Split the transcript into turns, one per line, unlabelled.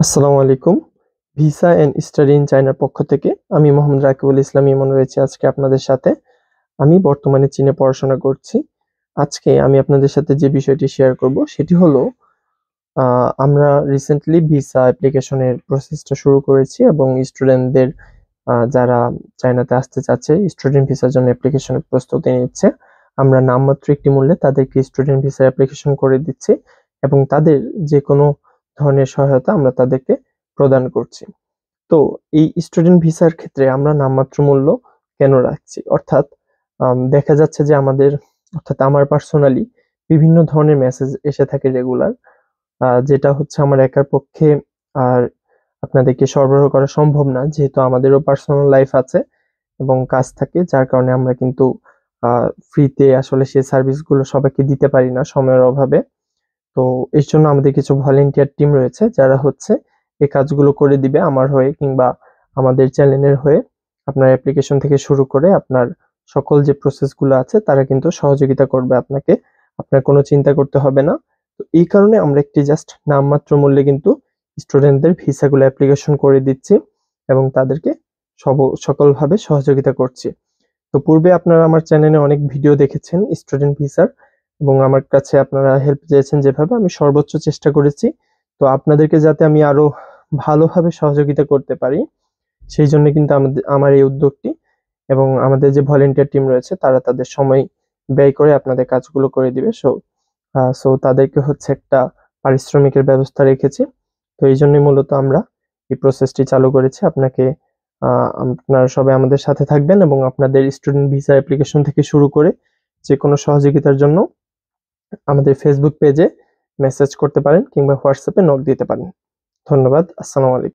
আসসালামু আলাইকুম। Visa and study in চায়নার পক্ষ থেকে আমি মোহাম্মদ রাকিবুল ইসলাম ইমন রয়েছি আজকে আপনাদের সাথে। আমি বর্তমানে চীনে পড়াশোনা করছি। আজকে আমি আপনাদের সাথে যে বিষয়টি শেয়ার করব সেটি হলো আমরা রিসেন্টলি ভিসা অ্যাপ্লিকেশনের প্রসেসটা শুরু করেছি এবং স্টুডেন্টদের যারা চায়নাতে আসতে চাচ্ছে স্টুডেন্ট ভিসার জন্য অ্যাপ্লিকেশনের প্রস্তুতি নিচ্ছে। আমরা নামমাত্র একটি মূল্যে তাদেরকে স্টুডেন্ট ভিসার অ্যাপ্লিকেশন করে দিচ্ছি এবং তাদের যেকোনো ধরনের সহায়তা আমরা তাদেরকে প্রদান করছি। তো এই স্টুডেন্ট ভিসার ক্ষেত্রে আমরা নামমাত্র মূল্য কেন রাখছি? অর্থাৎ দেখা যাচ্ছে যে আমার পার্সোনালি বিভিন্ন ধরনের মেসেজ এসে থাকে রেগুলার। যেটা হচ্ছে আমার একার পক্ষে আর আপনাদেরকে সরবরাহ করা সম্ভব না। যেহেতু আমাদেরও পার্সোনাল লাইফ আছে এবং কাজ থাকে, যার কারণে আমরা কিন্তু ফ্রিতে আসলে সেই সার্ভিসগুলো সবাইকে দিতে পারি না সময়ের অভাবে। তো এর জন্য আমাদের কিছু ভলেন্টিয়ার টিম রয়েছে যারা হচ্ছে এই কাজগুলো করে দিবে আমার হয়ে কিংবা আমাদের চ্যানেলের হয়ে। আপনার অ্যাপ্লিকেশন থেকে শুরু করে আপনার সকল যে প্রসেসগুলো আছে তারা কিন্তু সহযোগিতা করবে আপনাকে। আপনার কোনো চিন্তা করতে হবে না। তো এই কারণে আমরা একটি জাস্ট নামমাত্র মূল্যে কিন্তু স্টুডেন্টদের ভিসাগুলো অ্যাপ্লিকেশন করে দিচ্ছি এবং তাদেরকে সকলভাবে সহযোগিতা করছি। তো পূর্বে আপনারা আমার চ্যানেলে অনেক ভিডিও দেখেছেন স্টুডেন্ট ভিসার এবং আমার কাছে আপনারা হেল্প চেয়েছেন যেভাবে আমি সর্বোচ্চ চেষ্টা করেছি। তো আপনাদেরকে যাতে আমি আরো ভালোভাবে সহযোগিতা করতে পারি সেই জন্য কিন্তু আমার এই উদ্যোগটি এবং আমাদের যে ভলেন্টিয়ার টিম রয়েছে তারা তাদের সময় ব্যয় করে আপনাদের কাজগুলো করে দিবে। সো তাদেরকে হচ্ছে একটা পারিশ্রমিকের ব্যবস্থা রেখেছি। তো এই জন্যই মূলত আমরা এই প্রসেসটি চালু করেছি। আপনারা সবাই আমাদের সাথে থাকবেন এবং আপনাদের স্টুডেন্ট ভিসা অ্যাপ্লিকেশন থেকে শুরু করে যে কোনো সহযোগিতার জন্য আমাদের ফেসবুক পেজে মেসেজ করতে পারেন কিংবা হোয়াটসঅ্যাপে নক দিতে পারেন। ধন্যবাদ। আসসালামু আলাইকুম।